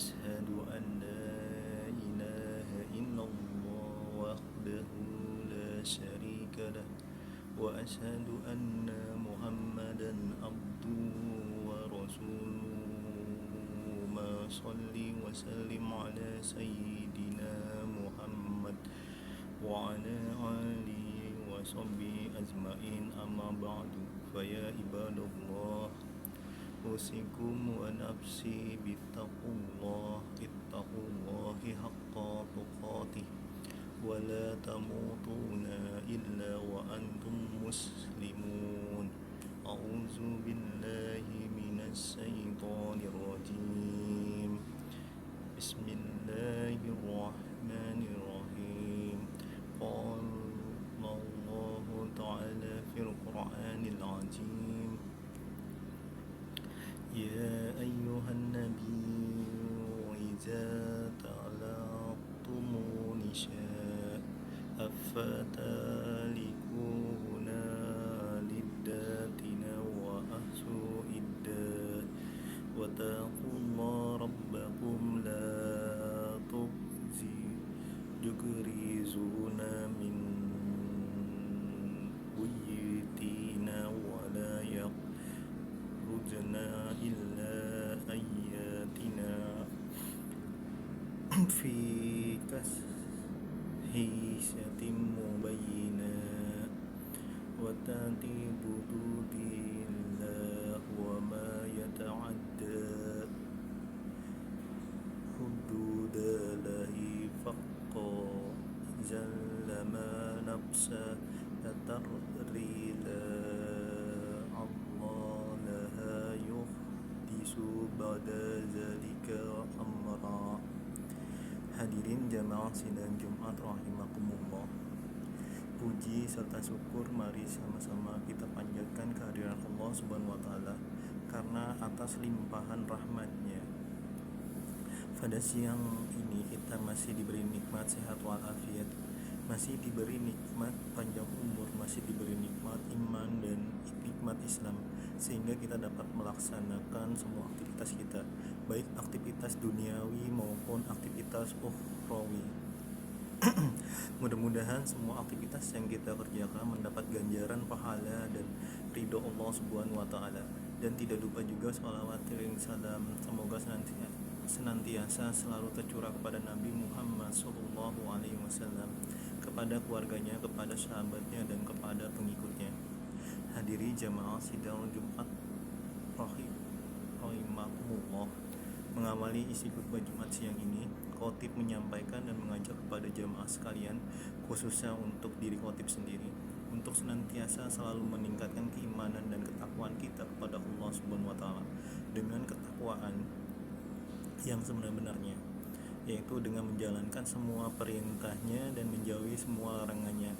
أشهد أن لا إله إلا الله وحده لا شريك له وأشهد أن محمدا عبده ورسوله صل وسلم على سيدنا محمد وعلى آله وصحبه أجمعين أما بعد فيا عباد الله أوصيكم ونفسي بتقوى الله اتقوا الله حق تقاته ولا تموتون إلا وأنتم مسلمون أعوذ بالله من الشيطان الرجيم بسم الله الرحمن الرحيم قال الله تعالى في القرآن العظيم يا أيها النبي إذا طلقتم النساء أفتطلقوهن لعدتهن وأحصوا العدة واتقوا الله ربكم لا تخرجون من بيوتهن ولا يخرجن إلا أن يأتين في فاحشة مبينة وتأتي بحدود الله وما يتعدى حدود الله فقد ظلم نفسه تري الله لها يحدث بعد ذلك أمرا. Hadirin jamaah sidang Jumat rahimakumullah. Puji serta syukur mari sama-sama kita panjatkan kehadiran Allah Subhanahu wa taala karena atas limpahan rahmat-Nya. Pada siang ini kita masih diberi nikmat sehat walafiat, masih diberi nikmat panjang umur, masih diberi nikmat iman dan nikmat Islam, sehingga kita dapat melaksanakan semua aktivitas kita, baik aktivitas duniawi maupun aktivitas ukhrawi. Mudah-mudahan semua aktivitas yang kita kerjakan mendapat ganjaran pahala dan ridho Allah Subhanahu wa taala. Dan tidak lupa juga sholawat dan salam semoga senantiasa selalu tercurah kepada Nabi Muhammad SAW, kepada keluarganya, kepada sahabatnya, dan kepada pengikutnya. Hadiri jamaah sidang Jumat rahimakumullah. Mengawali isi khutbah Jumat siang ini, khotib menyampaikan dan mengajak kepada jamaah sekalian, khususnya untuk diri khotib sendiri, untuk senantiasa selalu meningkatkan keimanan dan ketakwaan kita kepada Allah Subhanahu wa taala dengan ketakwaan yang sebenar-benarnya, yaitu dengan menjalankan semua perintahnya dan menjauhi semua larangannya,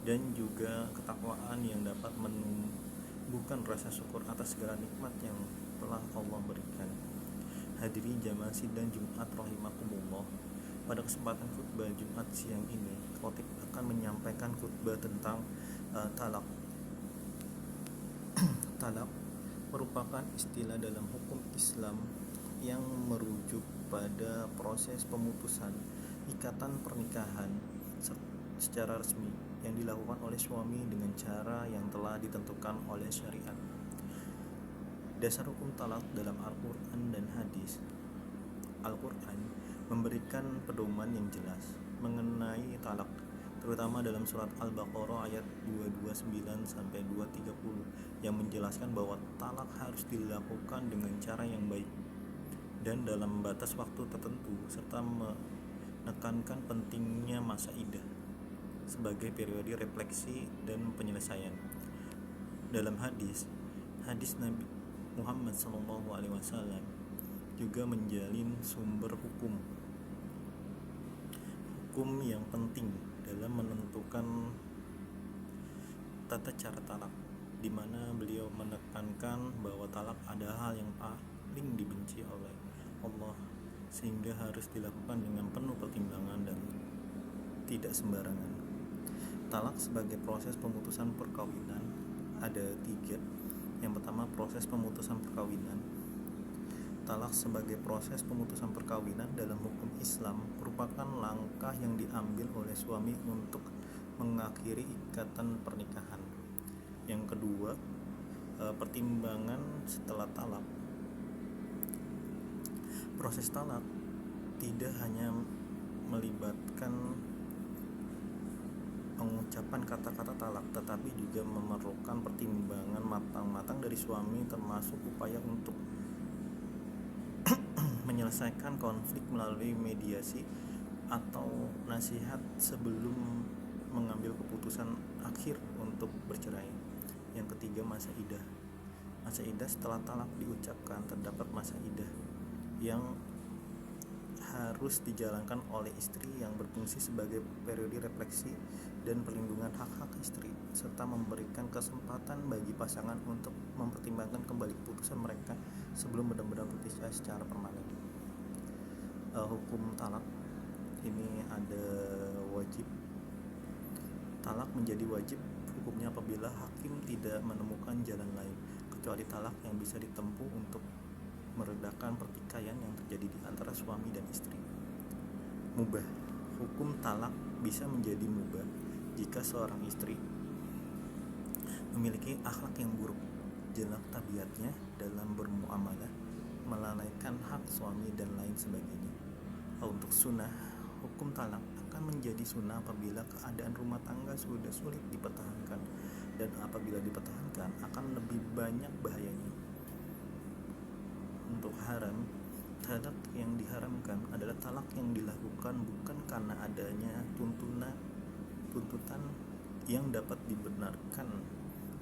dan juga ketakwaan yang dapat menumbuhkan rasa syukur atas segala nikmat yang telah Allah berikan. Hadirin jamaah sidang Jumat rahimakumullah. Pada kesempatan khutbah Jumat siang ini, khotib akan menyampaikan khutbah tentang talak. Talak merupakan istilah dalam hukum Islam yang merujuk pada proses pemutusan ikatan pernikahan secara resmi yang dilakukan oleh suami dengan cara yang telah ditentukan oleh syariat. Dasar hukum talak dalam Al-Quran dan hadis. Al-Quran memberikan pedoman yang jelas mengenai talak, terutama dalam surat Al-Baqarah ayat 229-230 yang menjelaskan bahwa talak harus dilakukan dengan cara yang baik dan dalam batas waktu tertentu, serta menekankan pentingnya masa iddah sebagai periode refleksi dan penyelesaian. Dalam hadis Nabi Muhammad SAW juga menjalin sumber hukum yang penting dalam menentukan tata cara talak, di mana beliau menekankan bahwa talak adalah hal yang paling dibenci oleh Allah, sehingga harus dilakukan dengan penuh pertimbangan dan tidak sembarangan. Talak sebagai proses pemutusan perkawinan ada 3. Yang pertama, proses pemutusan perkawinan. Talak sebagai proses pemutusan perkawinan dalam hukum Islam merupakan langkah yang diambil oleh suami untuk mengakhiri ikatan pernikahan. Yang kedua, pertimbangan setelah talak. Proses talak tidak hanya melibatkan pengucapan kata-kata talak, tetapi juga memerlukan pertimbangan matang-matang dari suami, termasuk upaya untuk menyelesaikan konflik melalui mediasi atau nasihat sebelum mengambil keputusan akhir untuk bercerai. Yang ketiga, masa idah. Masa idah setelah talak diucapkan, terdapat masa idah yang harus dijalankan oleh istri yang berfungsi sebagai periode refleksi dan perlindungan hak-hak istri, serta memberikan kesempatan bagi pasangan untuk mempertimbangkan kembali keputusan mereka sebelum benar-benar berpisah secara permanen. Hukum talak ini ada wajib. Talak menjadi wajib hukumnya apabila hakim tidak menemukan jalan lain kecuali talak yang bisa ditempuh untuk meredakan pertikaian yang terjadi di antara suami dan istri. Mubah. Hukum talak bisa menjadi mubah jika seorang istri memiliki akhlak yang buruk, jelek tabiatnya dalam bermuamalah, melalaikan hak suami dan lain sebagainya. Untuk sunnah, hukum talak akan menjadi sunnah apabila keadaan rumah tangga sudah sulit dipertahankan, dan apabila dipertahankan akan lebih banyak bahayanya. Untuk haram, talak yang diharamkan adalah talak yang dilakukan bukan karena adanya tuntutan yang dapat dibenarkan,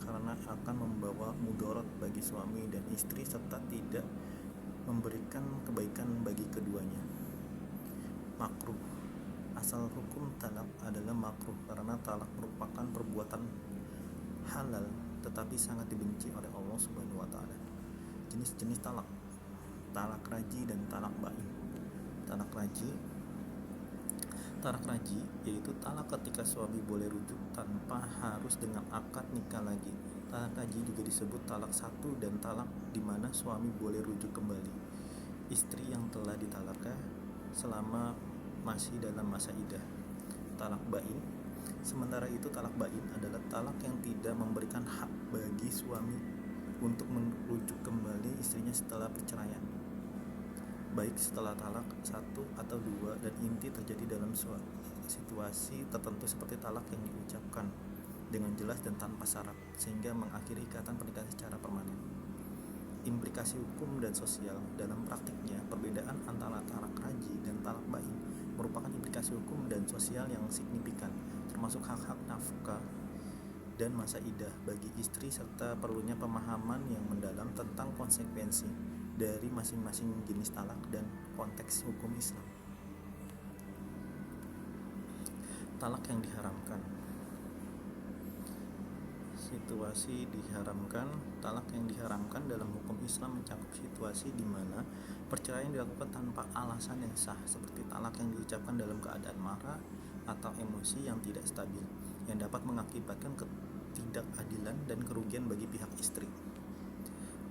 karena akan membawa mudarat bagi suami dan istri serta tidak memberikan kebaikan bagi keduanya. Makruh. Asal hukum talak adalah makruh karena talak merupakan perbuatan halal tetapi sangat dibenci oleh Allah Subhanahu wa taala. Jenis-jenis talak. Talak raji dan talak bain. Talak raji yaitu talak ketika suami boleh rujuk tanpa harus dengan akad nikah lagi. Talak raji juga disebut talak satu dan talak di mana suami boleh rujuk kembali istri yang telah ditalaknya selama masih dalam masa idah. Talak bain. Sementara itu talak bain adalah talak yang tidak memberikan hak bagi suami untuk merujuk kembali istrinya setelah perceraian, baik setelah talak 1 atau 2, dan inti terjadi dalam situasi tertentu seperti talak yang diucapkan dengan jelas dan tanpa syarat sehingga mengakhiri ikatan pernikahan secara permanen. Implikasi hukum dan sosial. Dalam praktiknya, perbedaan antara talak raji dan talak bain merupakan implikasi hukum dan sosial yang signifikan, termasuk hak-hak nafkah dan masa idah bagi istri serta perlunya pemahaman yang mendalam tentang konsekuensi dari masing-masing jenis talak dan konteks hukum Islam. Talak yang diharamkan. Situasi diharamkan. Talak yang diharamkan dalam hukum Islam mencakup situasi di mana perceraian dilakukan tanpa alasan yang sah, seperti talak yang diucapkan dalam keadaan marah atau emosi yang tidak stabil, yang dapat mengakibatkan ketidakadilan dan kerugian bagi pihak istri.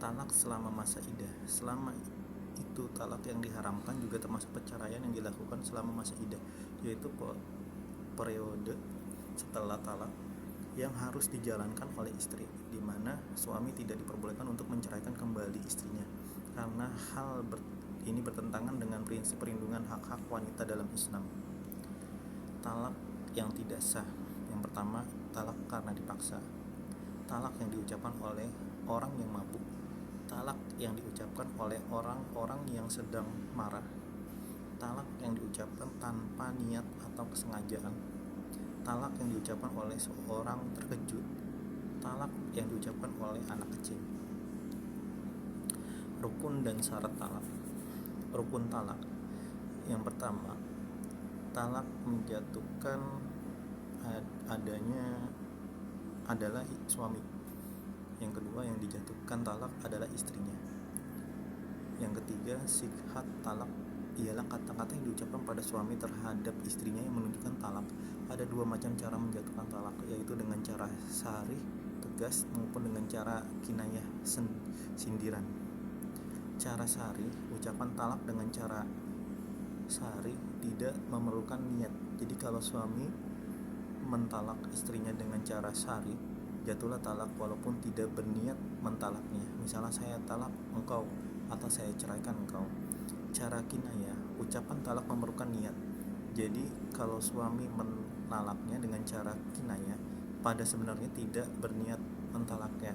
Talak selama masa idah. Selama itu talak yang diharamkan juga termasuk perceraian yang dilakukan selama masa idah, yaitu periode setelah talak yang harus dijalankan oleh istri, di mana suami tidak diperbolehkan untuk menceraikan kembali istrinya karena hal ini bertentangan dengan prinsip perlindungan hak-hak wanita dalam Islam. Talak yang tidak sah. Yang pertama, talak karena dipaksa. Talak yang diucapkan oleh orang yang mabuk. Talak yang diucapkan oleh orang-orang yang sedang marah. Talak yang diucapkan tanpa niat atau kesengajaan. Talak yang diucapkan oleh seorang terkejut. Talak yang diucapkan oleh anak kecil. Rukun dan syarat talak. Rukun talak. Yang pertama, talak menjatuhkan adanya adalah suami. Yang kedua, yang dijatuhkan talak adalah istrinya. Yang ketiga, sihhat talak ialah kata-kata yang diucapkan pada suami terhadap istrinya yang menunjukkan talak. Ada 2 macam cara menjatuhkan talak, yaitu dengan cara sarih, tegas, maupun dengan cara kinayah, sindiran. Cara syari, ucapan talak dengan cara syari tidak memerlukan niat. Jadi kalau suami mentalak istrinya dengan cara syari, jatuhlah talak walaupun tidak berniat mentalaknya. Misalnya saya talak engkau atau saya ceraikan engkau. Cara kinayah, ucapan talak memerlukan niat. Jadi kalau suami mentalaknya dengan cara kinayah, pada sebenarnya tidak berniat mentalaknya.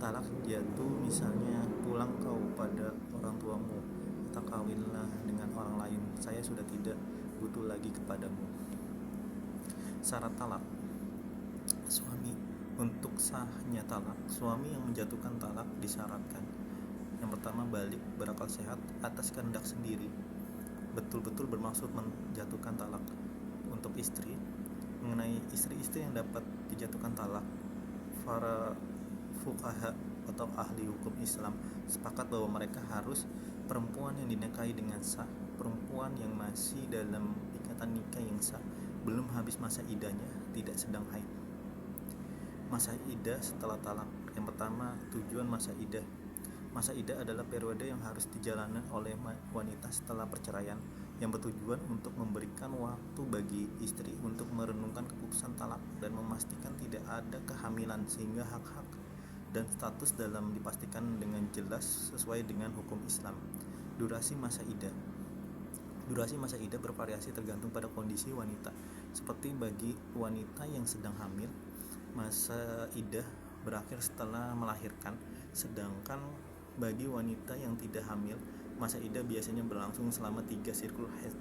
Talak jatuh misalnya, pulang kau pada orang tuamu atau kawinlah dengan orang lain, saya sudah tidak butuh lagi kepadamu. Syarat talak suami. Untuk sahnya talak, suami yang menjatuhkan talak disyaratkan: yang pertama, balik berakal sehat atas kehendak sendiri, betul-betul bermaksud menjatuhkan talak. Untuk istri, mengenai istri-istri yang dapat dijatuhkan talak, para fuqaha atau ahli hukum Islam sepakat bahwa mereka harus perempuan yang dinikahi dengan sah, perempuan yang masih dalam ikatan nikah yang sah, belum habis masa idahnya, tidak sedang haid. Masa idah setelah talak. Yang pertama, tujuan masa idah. Masa idah adalah periode yang harus dijalani oleh wanita setelah perceraian, yang bertujuan untuk memberikan waktu bagi istri untuk merenungkan keputusan talak dan memastikan tidak ada kehamilan, sehingga hak-hak dan status dalam dipastikan dengan jelas sesuai dengan hukum Islam. Durasi masa idah. Durasi masa idah bervariasi tergantung pada kondisi wanita. Seperti bagi wanita yang sedang hamil, masa idah berakhir setelah melahirkan, sedangkan bagi wanita yang tidak hamil, masa idah biasanya berlangsung selama 3 siklus haid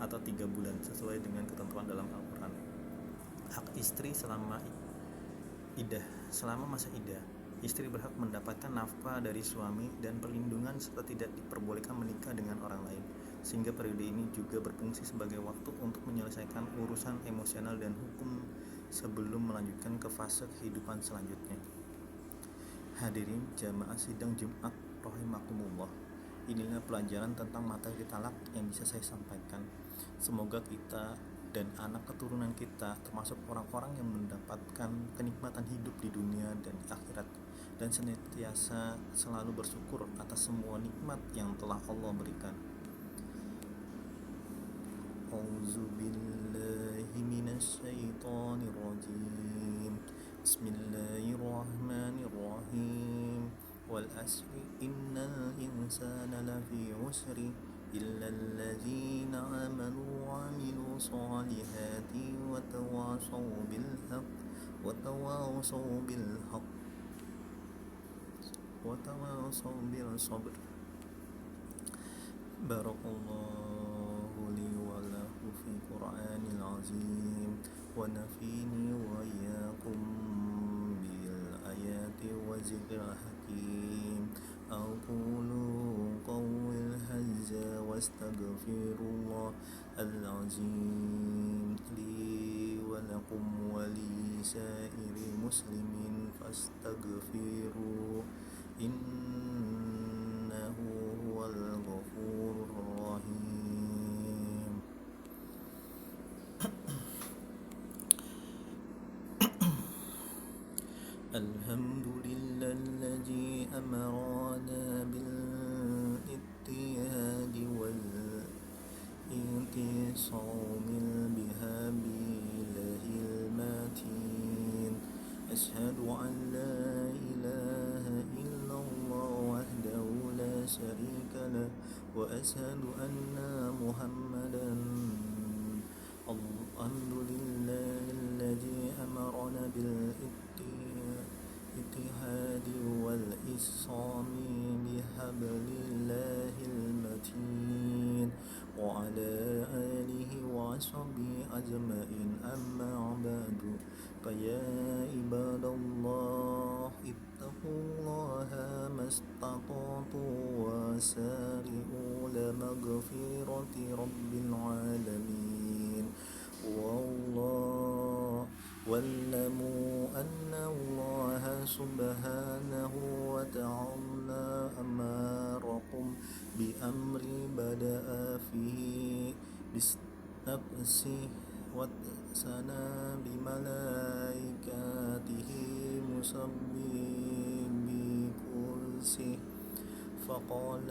atau 3 bulan sesuai dengan ketentuan dalam Al-Quran. Hak istri selama idah. Selama masa idah, istri berhak mendapatkan nafkah dari suami dan perlindungan serta tidak diperbolehkan menikah dengan orang lain, sehingga periode ini juga berfungsi sebagai waktu untuk menyelesaikan urusan emosional dan hukum sebelum melanjutkan ke fase kehidupan selanjutnya. Hadirin jamaah sidang Jumat rahimakumullah, inilah pelajaran tentang materi talak yang bisa saya sampaikan. Semoga kita dan anak keturunan kita termasuk orang-orang yang mendapatkan kenikmatan hidup di dunia dan di akhirat, dan senantiasa selalu bersyukur atas semua nikmat yang telah Allah berikan. A'udzubillahi minasyaitonirrajim. Bismillahirrahmanirrahim. Wal asri innal insana lafi usri illa alladzina amanu wa amilu salihati wa tawasaw bil haqq wa tawasaw bil haqq wa tawasaw bil sabr. Barakallahu li wa lahu fi Qur'anil azim wa nafini wa iyyakum bil ayati wa zikril hakim. Aqulu qawli hadza wa astaghfirullah al-azim li wa lakum wa li sairil muslimin fastaghfiru innahu huwal ghafurur rahim. Alhamdulillahilladzi amarana bil ittihadi wal intisamil bihablillahil matin. Asyhadu an la ilaha illallah wahdahu la syarika lah wa asyhadu anna Muhammadan alhamdulillahilladzi amarana bil ittihadi wal isami bihablillahil matin wa ala alihi wa sahbihi ajma'in, amma ba'du. Faya ibadallah ittaqullaha mastata'tu wa sari'u la maghfirati rabbil alamin. Wallah wa'lamu anna Allah subhanahu wa ta'ala amarakum bi amri bada'a fihi bisnafsi wa sana bi malaikatihi musabbi bi kursi فقال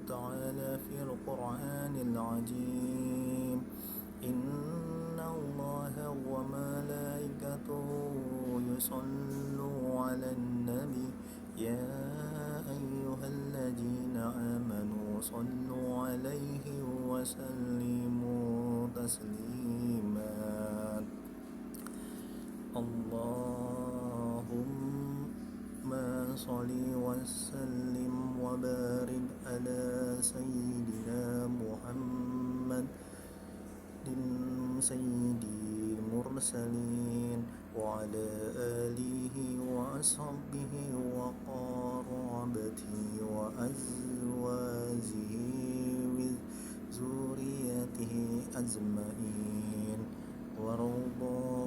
تعالى في القرآن العظيم إن الله وملائكته يصلون على النبي يا أيها الذين آمنوا صلوا عليه وسلموا تسليما اللهم صل وسلم وبارك على سيدنا محمد سيد المرسلين وعلى آله وأصحابه وقرابته وأزواجه وذريته أجمعين وارض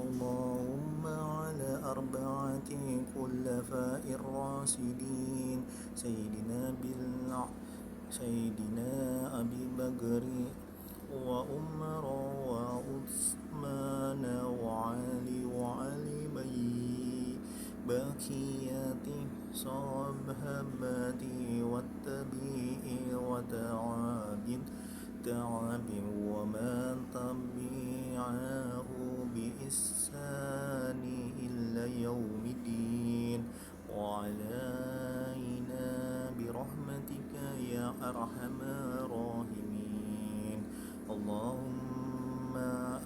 اللهم على أربعة خلفاء الراشدين سيدنا أبي بكر وعمر وعثمان وعلي بقية صحابة والتابعين وتابع ومن تبعه بإحسان إلى يوم الدين وعلينا برحمتك يا أرحم الراحمين اللهم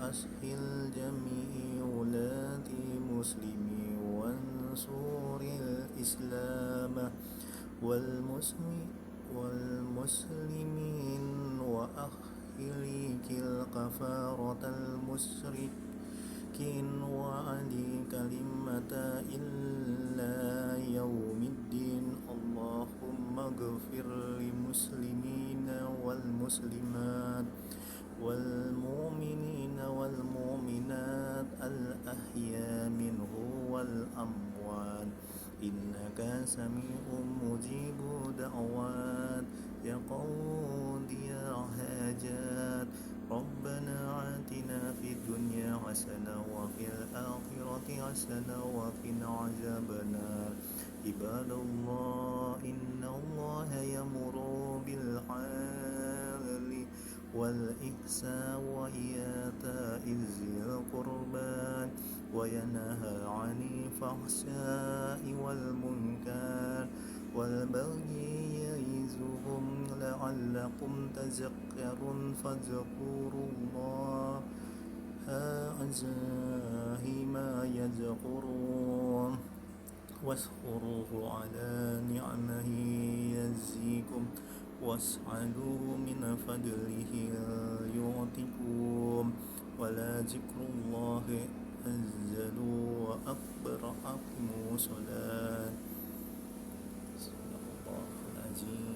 أسهل جميع ولاة المسلمين وانصر الإسلام والمسلمين وأهلك الكفارة المشركين وعلي كلمة إلا يوم الدين اللهم اغفر للمسلمين والمسلمات والمؤمنين والمؤمنات الأحياء منهم والأموات إنك سميع مجيب دعوات يا قاضي الحاجات ربنا آتنا في الدنيا حسنة وفي الآخرة حسنة وقنا عذاب النار عباد الله إن الله يأمر بالعدل والإحسان وإيتاء ذي القربى وينهى عن الفحشاء والمنكر والبغي يعظكم لعلكم تذكرون فاذكروا الله ما يذكرون واشكروه على نعمه يزدكم واسألوا من فضله يعطكم ولذكر الله أجل وأكبر أقيموا الصلاة صدق الله العظيم